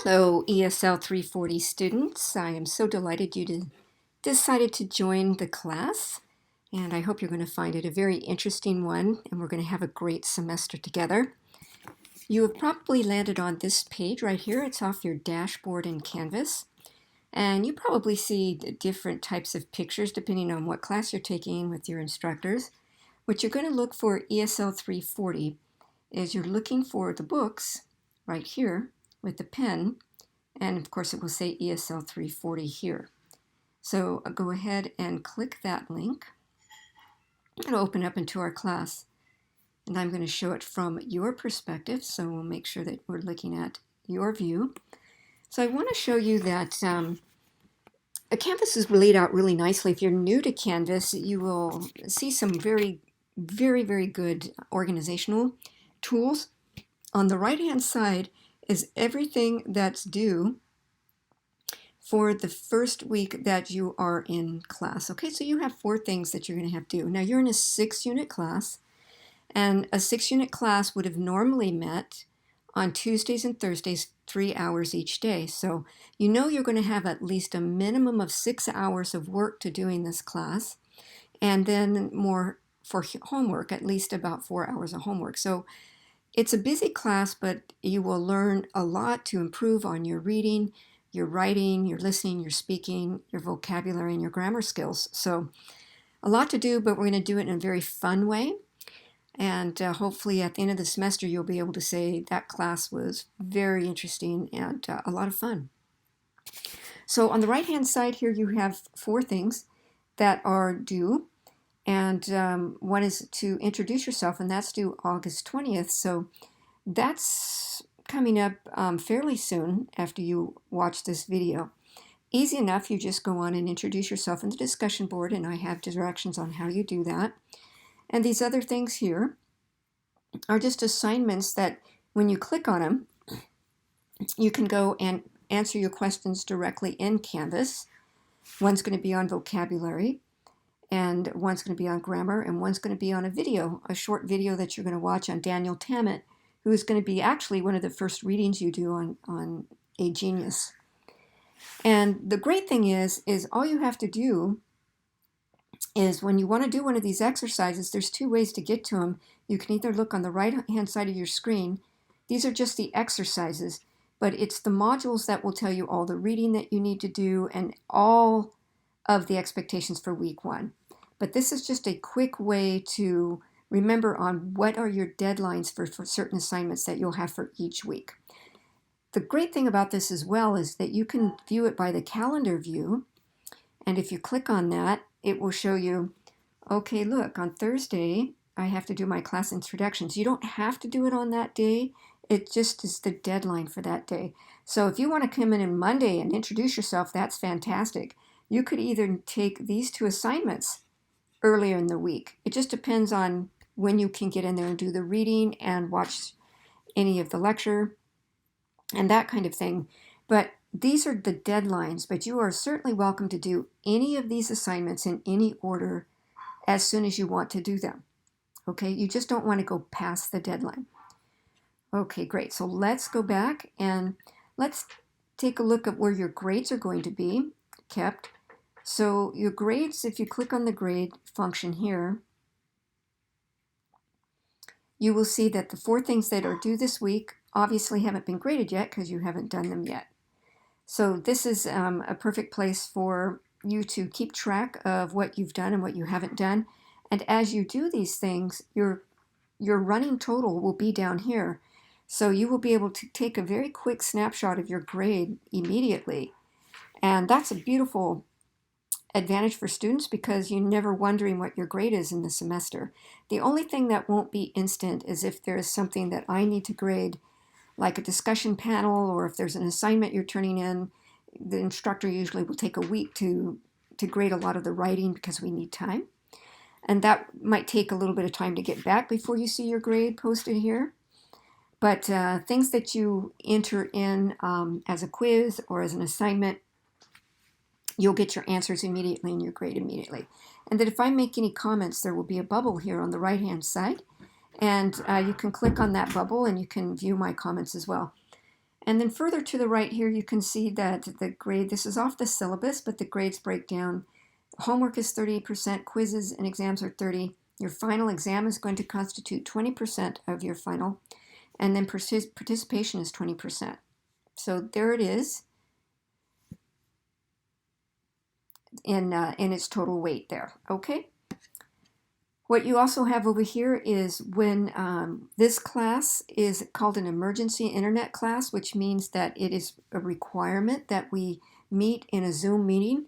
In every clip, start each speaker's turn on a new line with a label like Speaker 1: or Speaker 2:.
Speaker 1: Hello, ESL 340 students. I am so delighted decided to join the class, and I hope you're going to find it a very interesting one, and we're going to have a great semester together. You have probably landed on this page right here. It's off your dashboard in Canvas, and you probably see different types of pictures depending on what class you're taking with your instructors. What you're going to look for ESL 340 is you're looking for the books right here with the pen, and of course it will say ESL 340 here. So I'll go ahead and click that link. It'll open up into our class, and I'm going to show it from your perspective, so we'll make sure that we're looking at your view. So I want to show you that a Canvas is laid out really nicely. If you're new to Canvas, you will see some very good organizational tools. On the right hand side is everything that's due for the first week that you are in class. Okay, so you have 4 things that you're going to have to do. Now you're in a 6-unit class, and a 6-unit class would have normally met on Tuesdays and Thursdays, 3 hours each day. So you know you're going to have at least a minimum of 6 hours of work to do in this class, and then more for homework, at least about 4 hours of homework. So it's a busy class, but you will learn a lot to improve on your reading, your writing, your listening, your speaking, your vocabulary, and your grammar skills. So a lot to do, but we're going to do it in a very fun way. And hopefully at the end of the semester, you'll be able to say that class was very interesting and a lot of fun. So on the right-hand side here, you have 4 things that are due. And one is to introduce yourself, and that's due August 20th. So that's coming up fairly soon after you watch this video. Easy enough, you just go on and introduce yourself in the discussion board, and I have directions on how you do that. And these other things here are just assignments that when you click on them, you can go and answer your questions directly in Canvas. One's going to be on vocabulary, and one's going to be on grammar, and one's going to be on a video, a short video that you're going to watch on Daniel Tammet, who is going to be actually one of the first readings you do on A Genius. And the great thing is all you have to do is when you want to do one of these exercises, there's 2 ways to get to them. You can either look on the right-hand side of your screen. These are just the exercises, but it's the modules that will tell you all the reading that you need to do and all of the expectations for week 1. But this is just a quick way to remember on what are your deadlines for certain assignments that you'll have for each week. The great thing about this as well is that you can view it by the calendar view. And if you click on that, it will show you, okay, look, on Thursday, I have to do my class introductions. You don't have to do it on that day. It just is the deadline for that day. So if you want to come in on Monday and introduce yourself, that's fantastic. You could either take these 2 assignments earlier in the week. It just depends on when you can get in there and do the reading and watch any of the lecture and that kind of thing. But these are the deadlines, but you are certainly welcome to do any of these assignments in any order as soon as you want to do them. Okay, you just don't want to go past the deadline. Okay, great. So let's go back and let's take a look at where your grades are going to be kept. So your grades, if you click on the grade function here, you will see that the 4 things that are due this week obviously haven't been graded yet because you haven't done them yet. So this is a perfect place for you to keep track of what you've done and what you haven't done. And as you do these things, your running total will be down here. So you will be able to take a very quick snapshot of your grade immediately. And that's a beautiful advantage for students because you're never wondering what your grade is in the semester. The only thing that won't be instant is if there is something that I need to grade, like a discussion panel, or if there's an assignment you're turning in. The instructor usually will take a week to grade a lot of the writing because we need time. And that might take a little bit of time to get back before you see your grade posted here. But things that you enter in as a quiz or as an assignment, you'll get your answers immediately and your grade immediately. And that if I make any comments, there will be a bubble here on the right-hand side. And you can click on that bubble and you can view my comments as well. And then further to the right here, you can see that the grade, this is off the syllabus, but the grades break down. Homework is 38%, quizzes and exams are 30%. Your final exam is going to constitute 20% of your final, and then participation is 20%. So there it is in its total weight there, okay? What you also have over here is when this class is called an emergency internet class, which means that it is a requirement that we meet in a Zoom meeting.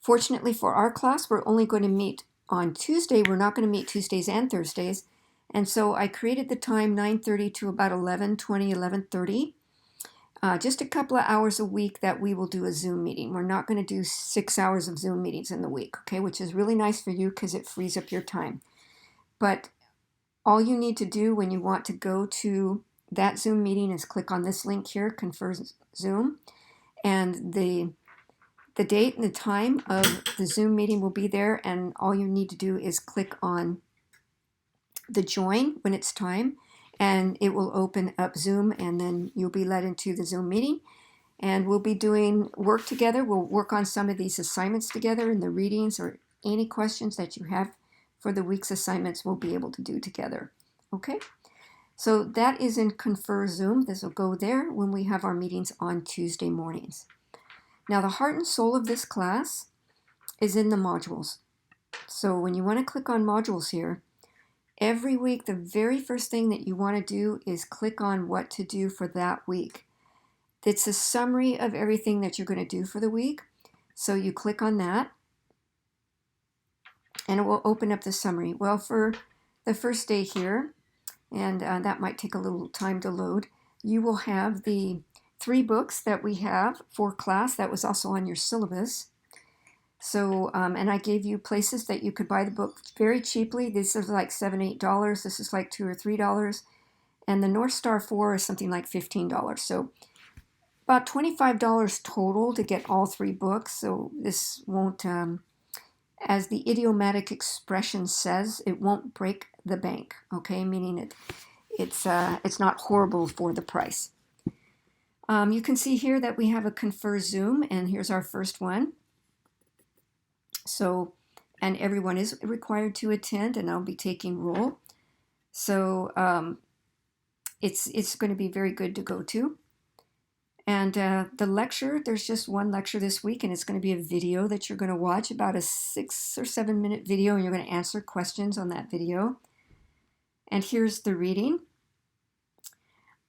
Speaker 1: Fortunately for our class, we're only going to meet on Tuesday. We're not going to meet Tuesdays and Thursdays. And so I created the time 9:30 to about 11:20, 11:30. Just a couple of hours a week that we will do a Zoom meeting. We're not going to do 6 hours of Zoom meetings in the week, okay, which is really nice for you because it frees up your time. But all you need to do when you want to go to that Zoom meeting is click on this link here, Confer Zoom, and the date and the time of the Zoom meeting will be there, and all you need to do is click on the join when it's time, and it will open up Zoom, and then you'll be led into the Zoom meeting, and we'll be doing work together. We'll work on some of these assignments together, and the readings or any questions that you have for the week's assignments we'll be able to do together. Okay, so that is in Confer Zoom. This will go there when we have our meetings on Tuesday mornings. Now, the heart and soul of this class is in the modules. So when you want to click on modules here, every week, the very first thing that you want to do is click on what to do for that week. It's a summary of everything that you're going to do for the week. So you click on that, and it will open up the summary. Well, for the first day here, and that might take a little time to load, you will have the 3 books that we have for class. That was also on your syllabus. So, and I gave you places that you could buy the book very cheaply. This is like $7, $8. This is like $2 or $3. And the North Star 4 is something like $15. So about $25 total to get all 3 books. So this won't, as the idiomatic expression says, it won't break the bank, okay? Meaning it's not horrible for the price. You can see here that we have a Confer Zoom, and here's our first one. So, and everyone is required to attend, and I'll be taking roll. So it's going to be very good to go to. And the lecture, there's just one lecture this week, and it's going to be a video that you're going to watch, about a 6 or 7 minute video, and you're going to answer questions on that video. And here's the reading.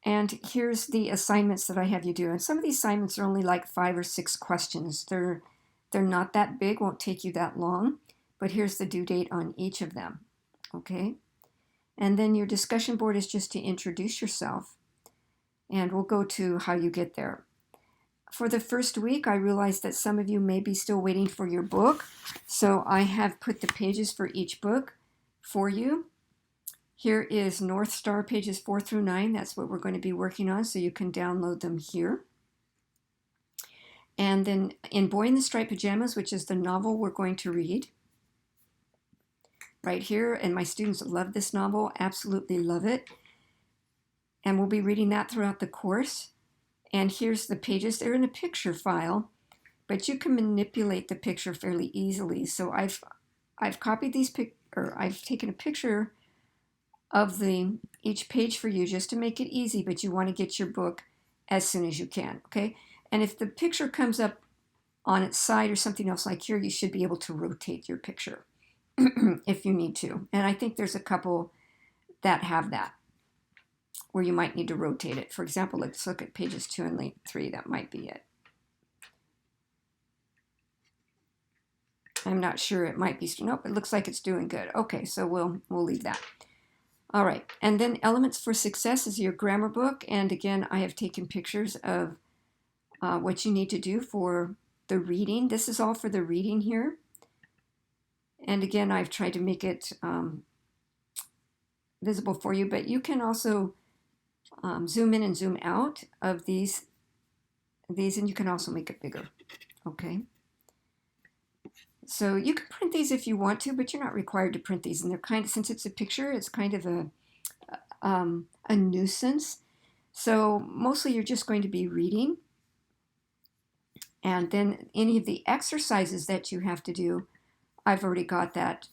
Speaker 1: And here's the assignments that I have you do. And some of these assignments are only like 5 or 6 questions. They're not that big, won't take you that long. But here's the due date on each of them, okay? And then your discussion board is just to introduce yourself. And we'll go to how you get there. For the first week, I realized that some of you may be still waiting for your book. So I have put the pages for each book for you. Here is North Star pages 4 through 9. That's what we're going to be working on, so you can download them here. And then in Boy in the Striped Pajamas, which is the novel we're going to read, right here, and my students love this novel, absolutely love it. And we'll be reading that throughout the course. And here's the pages. They're in a picture file, but you can manipulate the picture fairly easily. So I've copied these I've taken a picture of each page for you just to make it easy, but you want to get your book as soon as you can, okay? And if the picture comes up on its side or something else like here, you should be able to rotate your picture if you need to. And I think there's a couple that have that, where you might need to rotate it. For example, let's look at pages 2 and 3. That might be it. I'm not sure. It might be. Nope, it looks like it's doing good. Okay, so we'll leave that. All right, and then Elements for Success is your grammar book. And again, I have taken pictures of what you need to do for the reading. This is all for the reading here. And again, I've tried to make it visible for you, but you can also zoom in and zoom out of these, and you can also make it bigger, okay? So you can print these if you want to, but you're not required to print these. And they're kind of, since it's a picture, it's kind of a nuisance. So mostly you're just going to be reading, and then any of the exercises that you have to do, I've already got that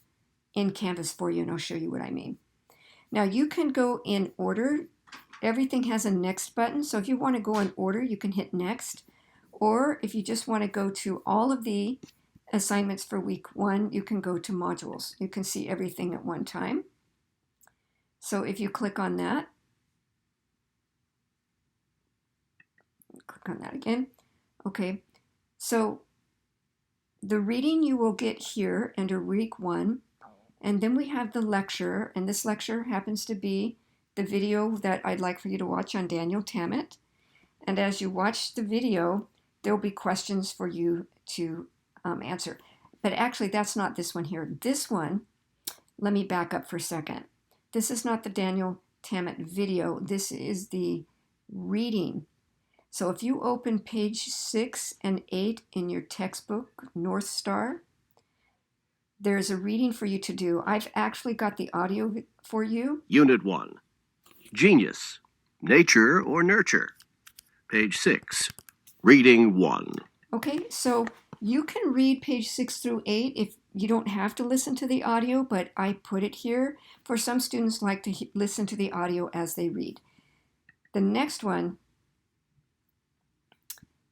Speaker 1: in Canvas for you, and I'll show you what I mean. Now you can go in order. Everything has a next button, so if you want to go in order, you can hit next. Or if you just want to go to all of the assignments for week 1, you can go to modules. You can see everything at one time. So if you click on that, click on that again. Okay, so the reading you will get here under week 1, and then we have the lecture, and this lecture happens to be the video that I'd like for you to watch on Daniel Tammet. And as you watch the video, there'll be questions for you to answer. But actually, that's not this one here. This one, let me back up for a second. This is not the Daniel Tammet video. This is the reading. So if you open page 6 and 8 in your textbook, North Star, there's a reading for you to do. I've actually got the audio for you.
Speaker 2: Unit 1. Genius. Nature or nurture. Page 6. Reading 1.
Speaker 1: Okay, so you can read page 6 through 8 if you don't have to listen to the audio, but I put it here for some students like to listen to the audio as they read. The next one,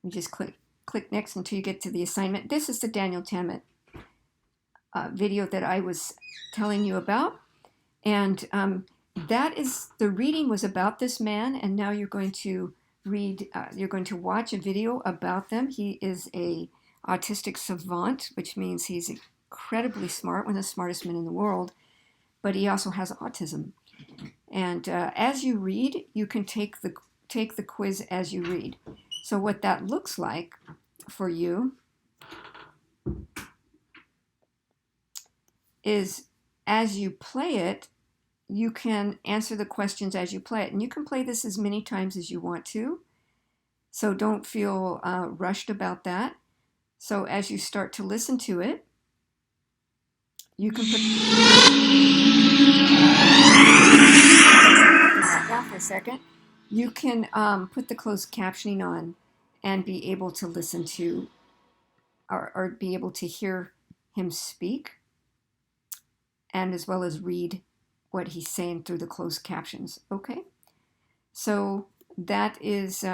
Speaker 1: you just click next until you get to the assignment. This is the Daniel Tammet video that I was telling you about, and that is, the reading was about this man, and now you're going to read, you're going to watch a video about them. He is a autistic savant, which means he's incredibly smart, one of the smartest men in the world, but he also has autism. And as you read, you can take the quiz as you read. So what that looks like for you is, as you play it, you can answer the questions as you play it. And you can play this as many times as you want to. So don't feel rushed about that. So as you start to listen to it, you can put that for a second. You can put the closed captioning on and be able to listen to or be able to hear him speak, and as well as read what he's saying through the closed captions. Okay, so that is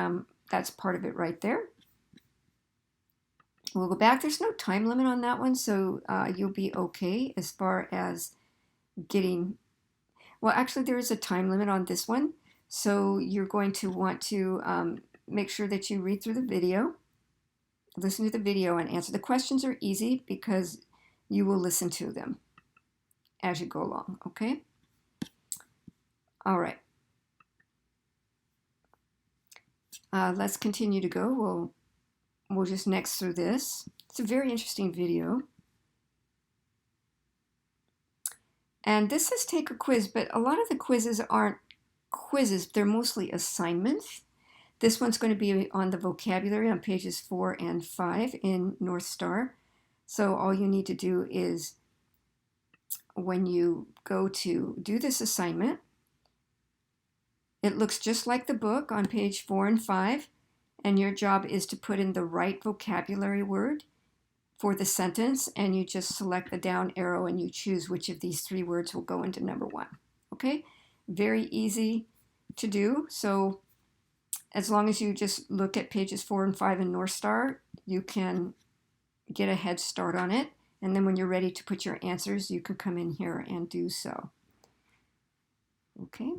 Speaker 1: that's part of it right there. We'll go back. There's no time limit on that one, so you'll be okay as far as getting, well, actually there is a time limit on this one, so you're going to want to make sure that you read through the video, listen to the video, and answer. The questions are easy because you will listen to them as you go along, okay? All right. Let's continue to go. We'll just next through this. It's a very interesting video. And this says take a quiz, but a lot of the quizzes aren't quizzes. They're mostly assignments. This one's going to be on the vocabulary on pages 4 and 5 in North Star. So all you need to do is, when you go to do this assignment, it looks just like the book on page 4 and 5, and your job is to put in the right vocabulary word for the sentence, and you just select the down arrow and you choose which of these 3 words will go into number 1. Okay, very easy to do. So as long as you just look at pages 4 and 5 in North Star, you can get a head start on it. And then when you're ready to put your answers, you can come in here and do so. Okay,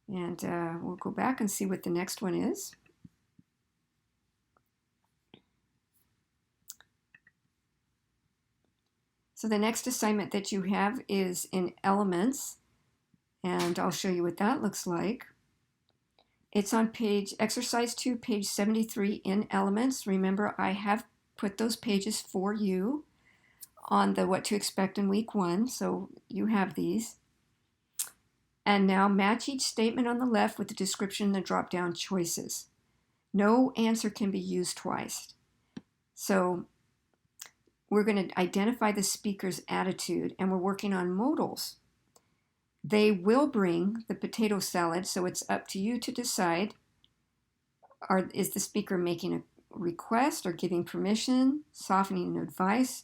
Speaker 1: and we'll go back and see what the next one is. So the next assignment that you have is in Elements, and I'll show you what that looks like. It's on exercise 2, page 73 in Elements. Remember, I have put those pages for you on the What to Expect in Week 1, so you have these. And now match each statement on the left with the description and the drop-down choices. No answer can be used twice. So we're going to identify the speaker's attitude, and we're working on modals. They will bring the potato salad, so it's up to you to decide, is the speaker making a request or giving permission, softening an advice,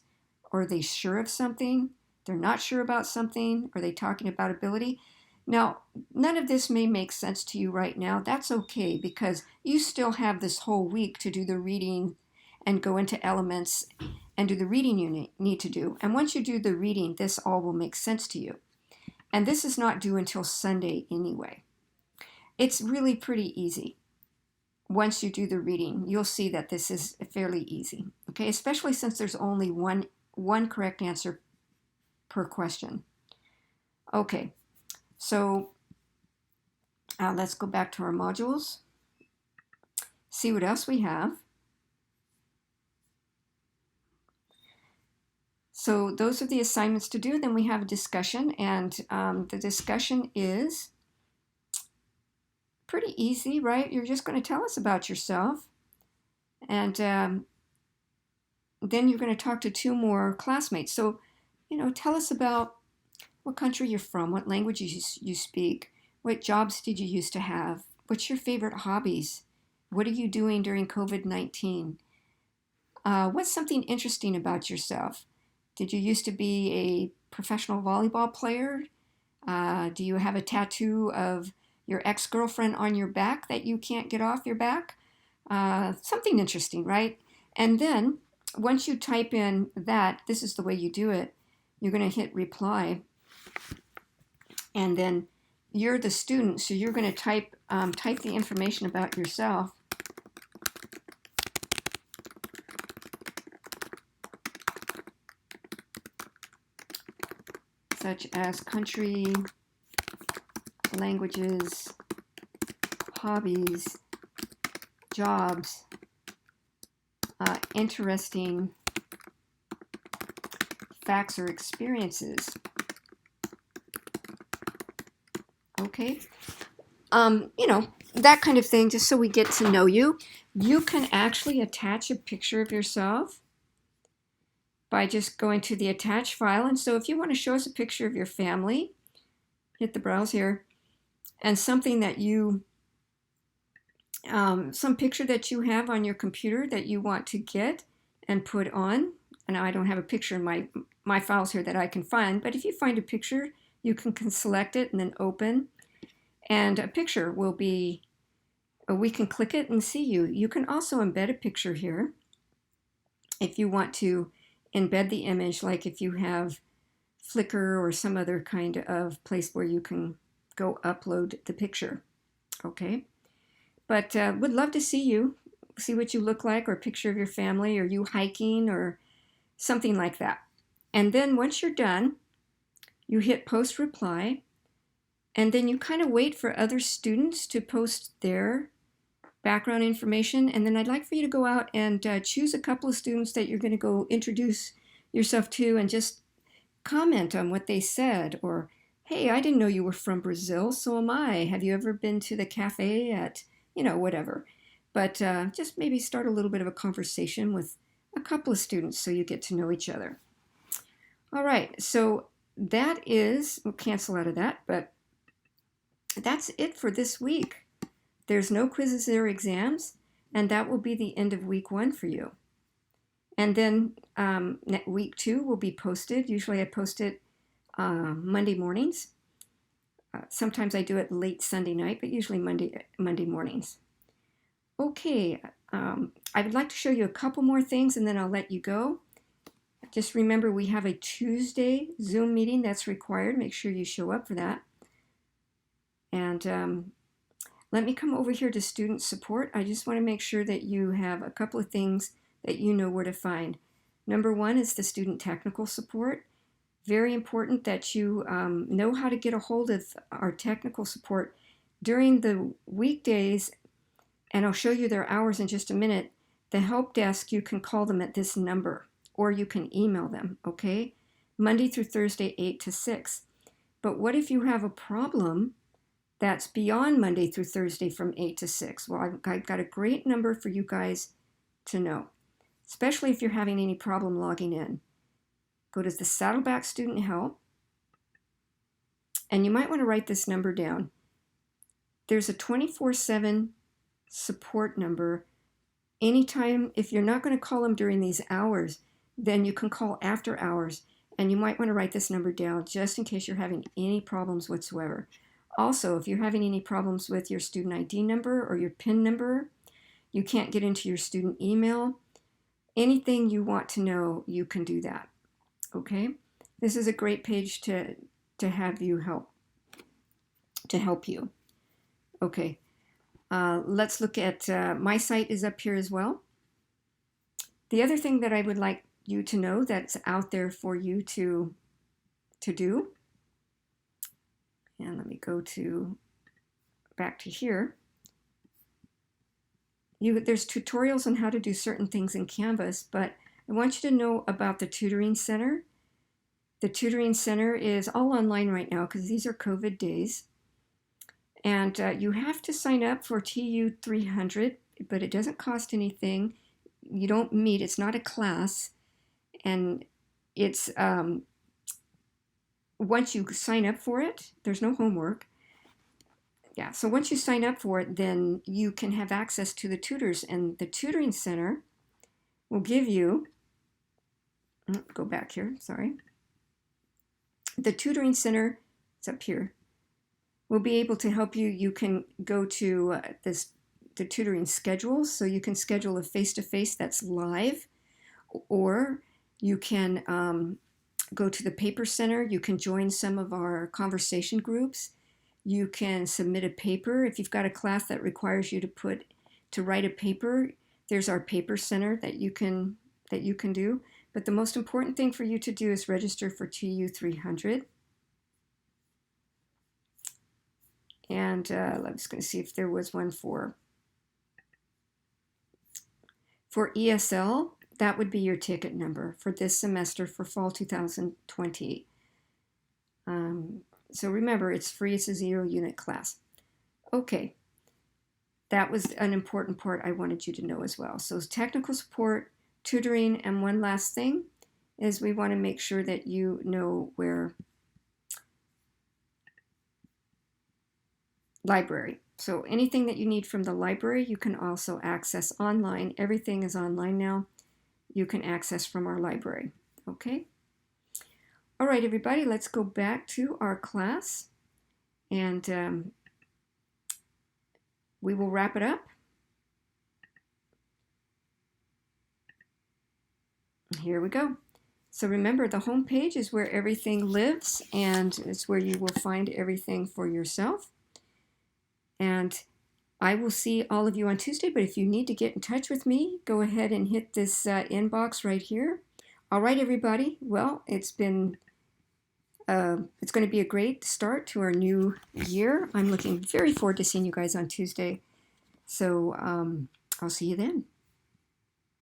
Speaker 1: or are they sure of something? They're not sure about something? Are they talking about ability? Now, none of this may make sense to you right now. That's okay, because you still have this whole week to do the reading and go into elements and do the reading you need to do. And once you do the reading, this all will make sense to you. And this is not due until Sunday anyway. It's really pretty easy. Once you do the reading, you'll see that this is fairly easy, okay? Especially since there's only one correct answer per question. Okay, so let's go back to our modules, see what else we have. So those are the assignments to do. Then we have a discussion, and the discussion is pretty easy, right? You're just going to tell us about yourself, and then you're going to talk to two more classmates. So, tell us about what country you're from, what languages you speak, what jobs did you used to have, what's your favorite hobbies, what are you doing during COVID-19, what's something interesting about yourself. Did you used to be a professional volleyball player? Do you have a tattoo of your ex-girlfriend on your back that you can't get off your back? Something interesting, right? And then once you type in that, this is the way you do it. You're going to hit reply, and then you're the student, so you're going to type the information about yourself. Such as country, languages, hobbies, jobs, interesting facts or experiences. Okay, that kind of thing, just so we get to know you. You can actually attach a picture of yourself by just going to the attach file. And so if you want to show us a picture of your family, hit the browse here, and something that you, some picture that you have on your computer that you want to get and put on. And I don't have a picture in my files here that I can find, but if you find a picture, you can select it and then open. And a picture will be, we can click it and see you. You can also embed a picture here if you want to embed the image, like if you have Flickr or some other kind of place where you can go upload the picture. Okay, but would love to see you, see what you look like, or a picture of your family, or you hiking, or something like that. And then once you're done, you hit post reply, and then you kind of wait for other students to post their background information. And then I'd like for you to go out and choose a couple of students that you're going to go introduce yourself to and just comment on what they said. Or, hey, I didn't know you were from Brazil, so am I. Have you ever been to the cafe at, whatever. But just maybe start a little bit of a conversation with a couple of students so you get to know each other. All right, so that is, we'll cancel out of that, but that's it for this week. There's no quizzes or exams, and that will be the end of week 1 for you. And then week 2 will be posted. Usually I post it Monday mornings. Sometimes I do it late Sunday night, but usually Monday mornings. Okay, I would like to show you a couple more things, and then I'll let you go. Just remember, we have a Tuesday Zoom meeting that's required. Make sure you show up for that. And let me come over here to student support. I just want to make sure that you have a couple of things that you know where to find. Number 1 is the student technical support. Very important that you know how to get a hold of our technical support during the weekdays, and I'll show you their hours in just a minute. The help desk, you can call them at this number, or you can email them, okay? Monday through Thursday, 8 to 6. But what if you have a problem that's beyond Monday through Thursday from 8 to 6? Well, I've got a great number for you guys to know, especially if you're having any problem logging in. Go to the Saddleback Student Help, And you might want to write this number down. There's a 24/7 support number. Anytime, if you're not going to call them during these hours, then you can call after hours. And you might want to write this number down just in case you're having any problems whatsoever. Also, if you're having any problems with your student ID number or your PIN number, you can't get into your student email, anything you want to know, you can do that. Okay? This is a great page to have you help you. Okay. Let's look at my site is up here as well. The other thing that I would like you to know that's out there for you to do, and let me go back to here. There's tutorials on how to do certain things in Canvas, but I want you to know about the Tutoring Center. The Tutoring Center is all online right now because these are COVID days. And you have to sign up for TU 300, but it doesn't cost anything. You don't meet, it's not a class. And it's, once you sign up for it, there's no homework. Yeah, so once you sign up for it, then you can have access to the tutors. And the Tutoring Center will give you, go back here, sorry. The Tutoring Center, it's up here, will be able to help you. You can go to the tutoring schedules, so you can schedule a face-to-face that's live, or you can go to the Paper Center. You can join some of our conversation groups. You can submit a paper. If you've got a class that requires you to write a paper, there's our Paper Center that you can do. But the most important thing for you to do is register for TU 300. And I'm just going to see if there was one for ESL. That would be your ticket number for this semester for fall 2020. So remember, it's free. It's a 0-unit class. Okay, that was an important part I wanted you to know as well. So technical support, tutoring, and one last thing is we want to make sure that you know where library. So anything that you need from the library, you can also access online. Everything is online now. You can access from our library. Okay? All right, everybody, let's go back to our class, and we will wrap it up. Here we go. So remember, the home page is where everything lives, and it's where you will find everything for yourself. And I will see all of you on Tuesday, but if you need to get in touch with me, go ahead and hit this inbox right here. All right, everybody. Well, it's going to be a great start to our new year. I'm looking very forward to seeing you guys on Tuesday. So I'll see you then.